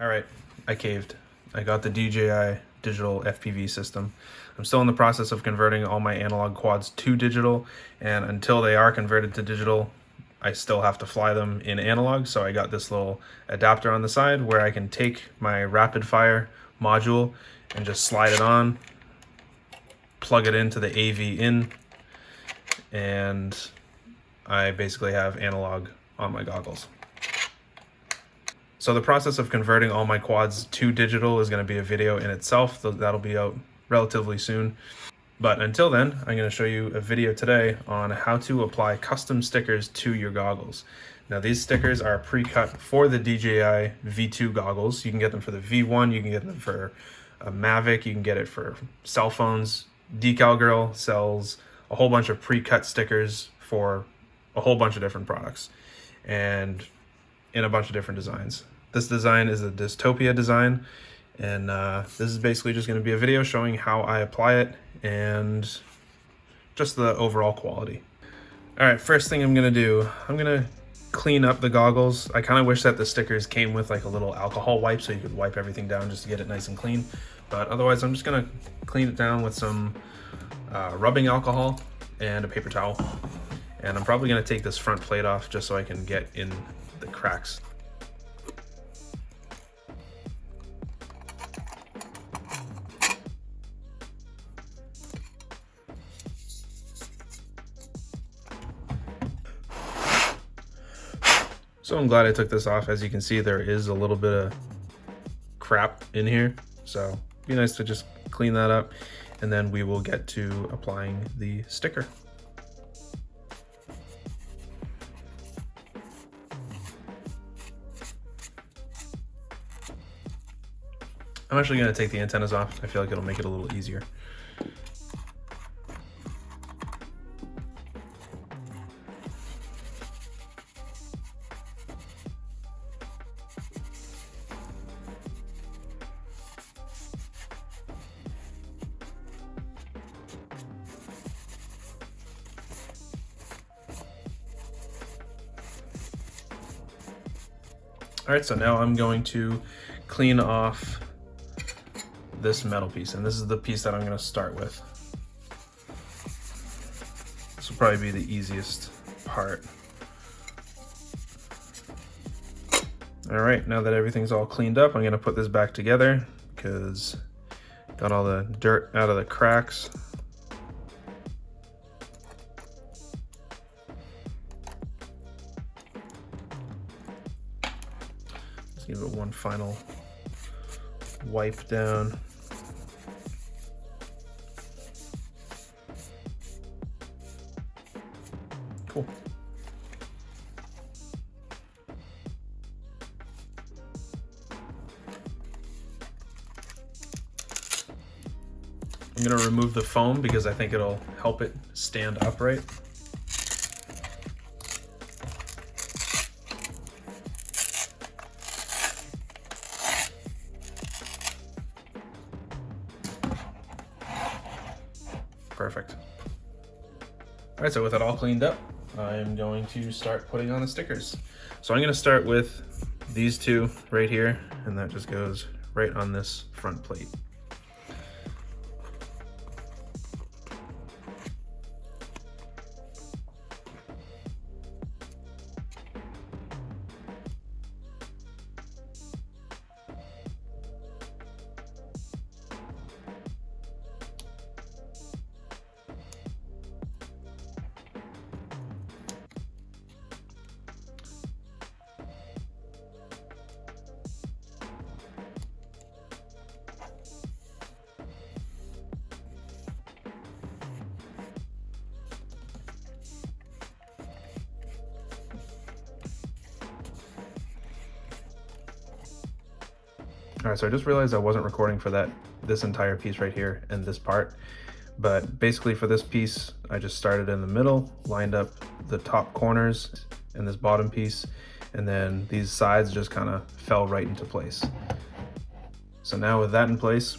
All right, I caved. I got the DJI digital FPV system. I'm still in the process of converting all my analog quads to digital, and until they are converted to digital, I still have to fly them in analog. So I got this little adapter on the side where I can take my rapid fire module and just slide it on, plug it into the AV in, and I basically have analog on my goggles. So the process of converting all my quads to digital is going to be a video in itself. That'll be out relatively soon. But until then, I'm going to show you a video today on how to apply custom stickers to your goggles. Now these stickers are pre-cut for the DJI V2 goggles. You can get them for the V1, you can get them for a Mavic, you can get it for cell phones. Decal Girl sells a whole bunch of pre-cut stickers for a whole bunch of different products and in a bunch of different designs. This design is a dystopia design, and this is basically just going to be a video showing how I apply it and just the overall quality. All right, first thing I'm going to do, I'm going to clean up the goggles. I kind of wish that the stickers came with like a little alcohol wipe so you could wipe everything down just to get it nice and clean. But otherwise, I'm just going to clean it down with some rubbing alcohol and a paper towel. And I'm probably going to take this front plate off just so I can get in the cracks. So I'm glad I took this off. As you can see, there is a little bit of crap in here. So it'd be nice to just clean that up, and then we will get to applying the sticker. I'm actually going to take the antennas off. I feel like it'll make it a little easier. All right, so now I'm going to clean off this metal piece, and this is the piece that I'm going to start with. This will probably be the easiest part. All right, now that everything's all cleaned up, I'm going to put this back together because got all the dirt out of the cracks. Let's give it one final wipe down. Cool. I'm going to remove the foam because I think it'll help it stand upright. Perfect. All right, so with it all cleaned up, I'm going to start putting on the stickers. So I'm going to start with these two right here, and that just goes right on this front plate. All right, so I just realized I wasn't recording for this entire piece right here and this part, but basically for this piece, I just started in the middle, lined up the top corners and this bottom piece, and then these sides just kind of fell right into place. So now with that in place,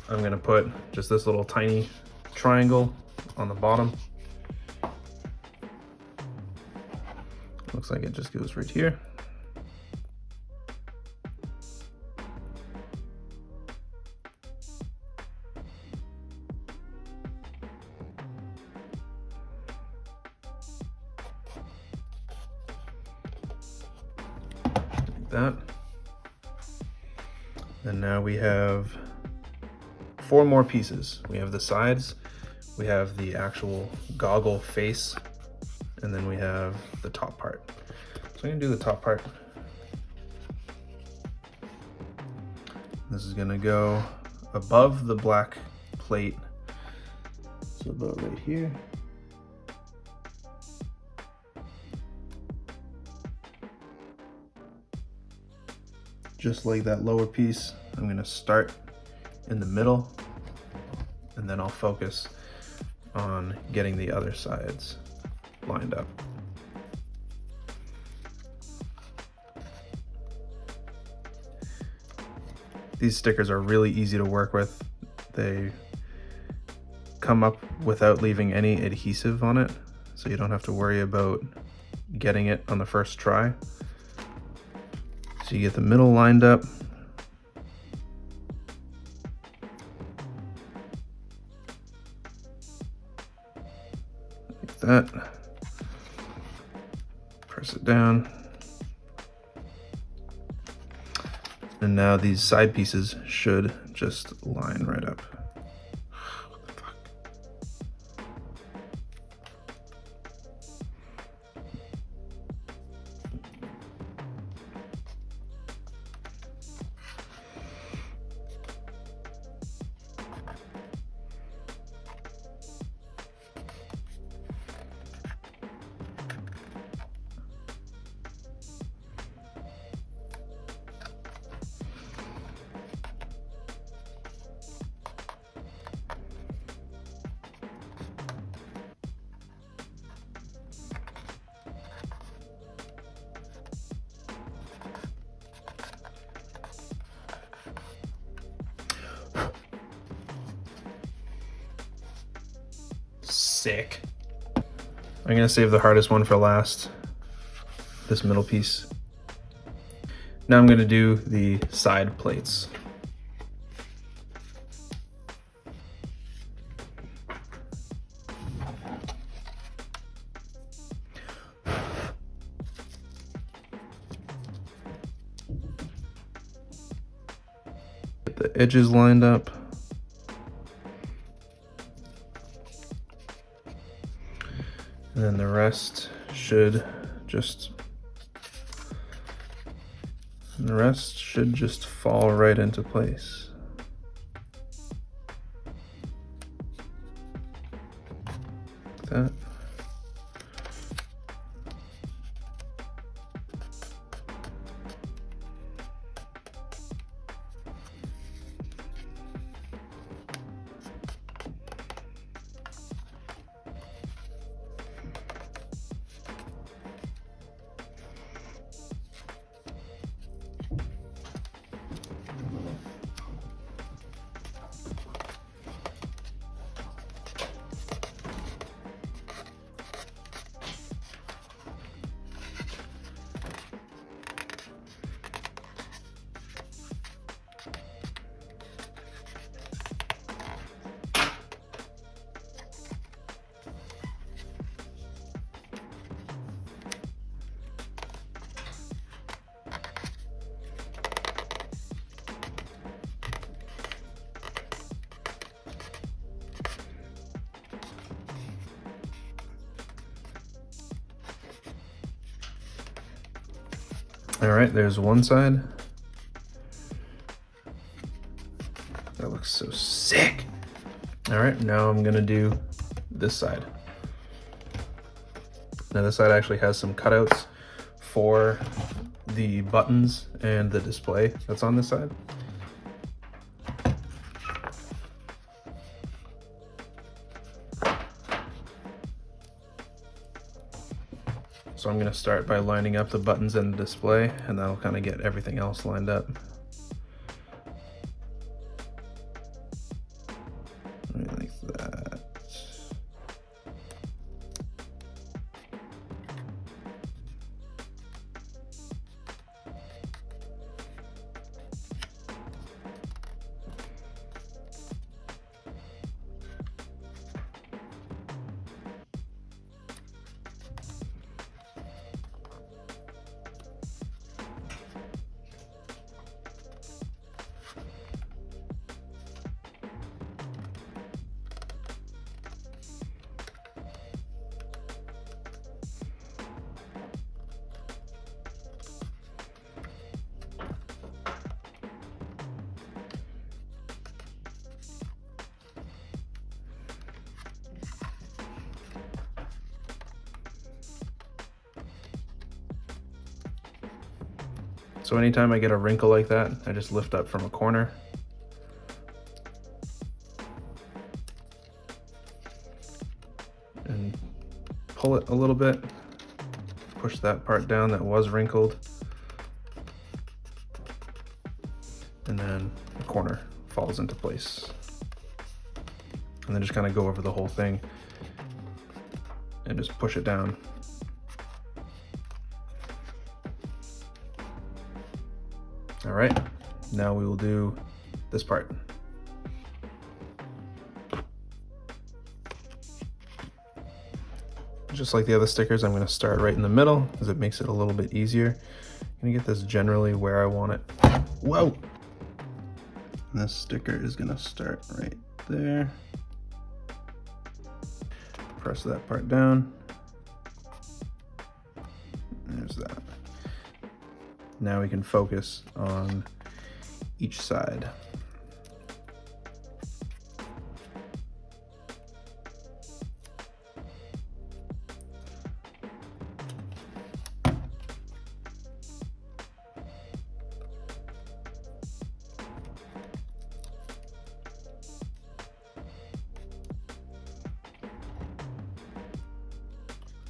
I'm gonna put just this little tiny triangle on the bottom. Looks like it just goes right here. like that. And now we have 4 more pieces. We have the sides, we have the actual goggle face, and then we have the top part. So I'm gonna do the top part. This is gonna go above the black plate, so about right here. Just like that lower piece, I'm gonna start in the middle, and then I'll focus on getting the other sides lined up. These stickers are really easy to work with. They come up without leaving any adhesive on it, so you don't have to worry about getting it on the first try. So you get the middle lined up. Like that. Press it down. And now these side pieces should just line right up. What the fuck? Sick. I'm gonna save the hardest one for last, this middle piece. Now I'm gonna do the side plates. Get the edges lined up. And then the rest should just fall right into place. Like that. All right, there's one side. That looks so sick. All right, now I'm gonna do this side. Now this side actually has some cutouts for the buttons and the display that's on this side. So I'm going to start by lining up the buttons and the display, and that'll kind of get everything else lined up. Like that. So anytime I get a wrinkle like that, I just lift up from a corner. And pull it a little bit. Push that part down that was wrinkled. And then the corner falls into place. And then just kind of go over the whole thing and just push it down. All right, now we will do this part. Just like the other stickers, I'm going to start right in the middle because it makes it a little bit easier. I'm going to get this generally where I want it. Whoa! And this sticker is going to start right there. Press that part down. There's that. Now we can focus on each side.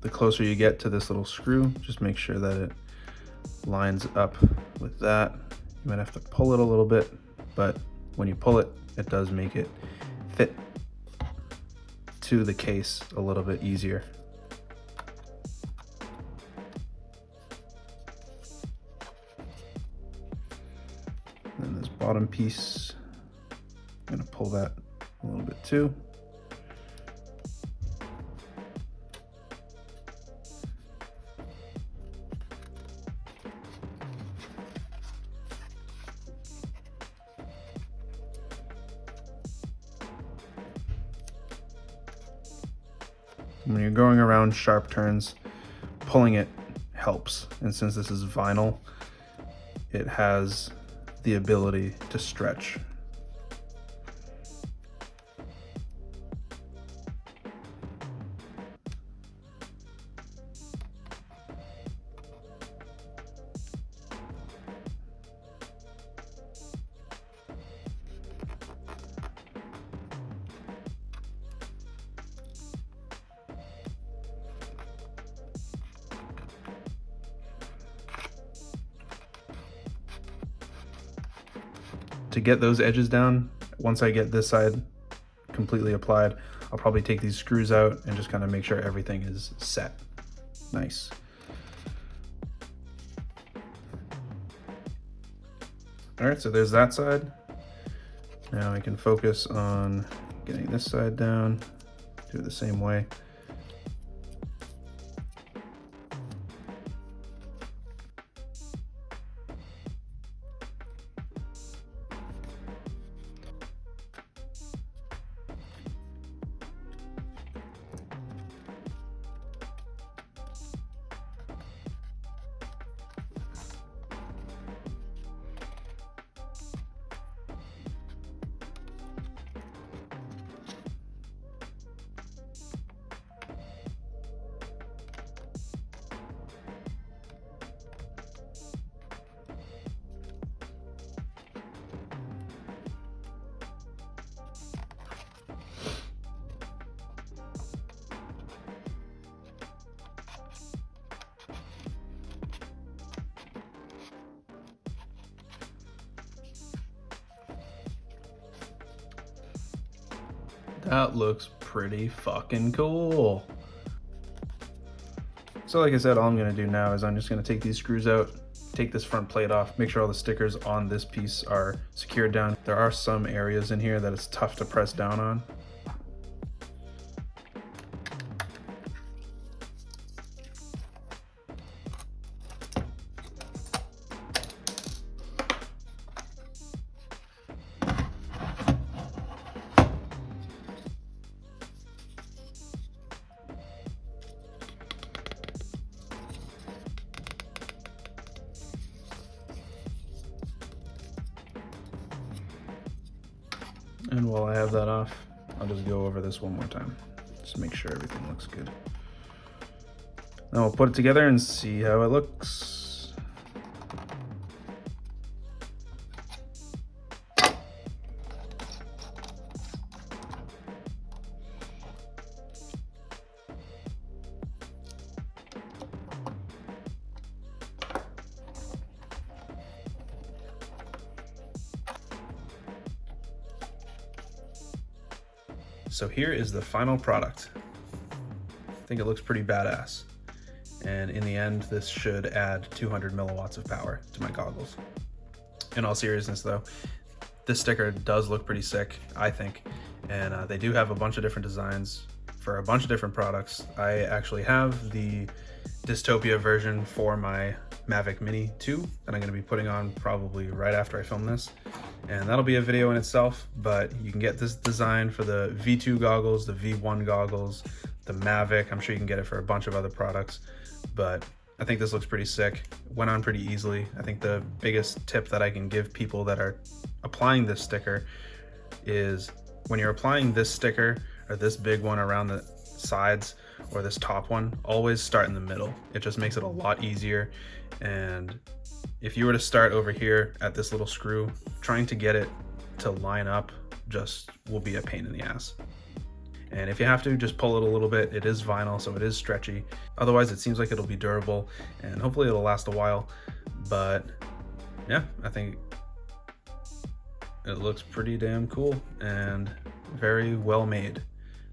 The closer you get to this little screw, just make sure that it lines up with that. You might have to pull it a little bit, but when you pull it, it does make it fit to the case a little bit easier. And then this bottom piece, I'm going to pull that a little bit too. When you're going around sharp turns, pulling it helps. And since this is vinyl, it has the ability to stretch. To get those edges down, once I get this side completely applied, I'll probably take these screws out and just kind of make sure everything is set. Nice. All right, so there's that side. Now I can focus on getting this side down, do it the same way. That looks pretty fucking cool. So like I said, all I'm gonna do now is I'm just gonna take these screws out, take this front plate off, make sure all the stickers on this piece are secured down. There are some areas in here that it's tough to press down on. And while I have that off, I'll just go over this one more time, just to make sure everything looks good. Now we'll put it together and see how it looks. So here is the final product. I think it looks pretty badass. And in the end, this should add 200 milliwatts of power to my goggles. In all seriousness though, this sticker does look pretty sick, I think. And they do have a bunch of different designs for a bunch of different products. I actually have the Dystopia version for my Mavic Mini 2 that I'm going to be putting on probably right after I film this. And that'll be a video in itself, but you can get this design for the V2 goggles, the V1 goggles, the Mavic. I'm sure you can get it for a bunch of other products, but I think this looks pretty sick. Went on pretty easily. I think the biggest tip that I can give people that are applying this sticker is when you're applying this sticker or this big one around the sides or this top one, always start in the middle. It just makes it a lot easier. And if you were to start over here at this little screw, trying to get it to line up just will be a pain in the ass. And if you have to, just pull it a little bit. It is vinyl, so it is stretchy. Otherwise, it seems like it'll be durable and hopefully it'll last a while. But yeah, I think it looks pretty damn cool and very well made.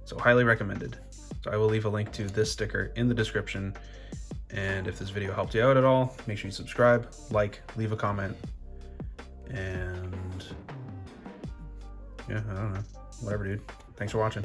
So highly recommended. So I will leave a link to this sticker in the description. And if this video helped you out at all, make sure you subscribe, like, leave a comment, and yeah, I don't know, whatever, dude. Thanks for watching.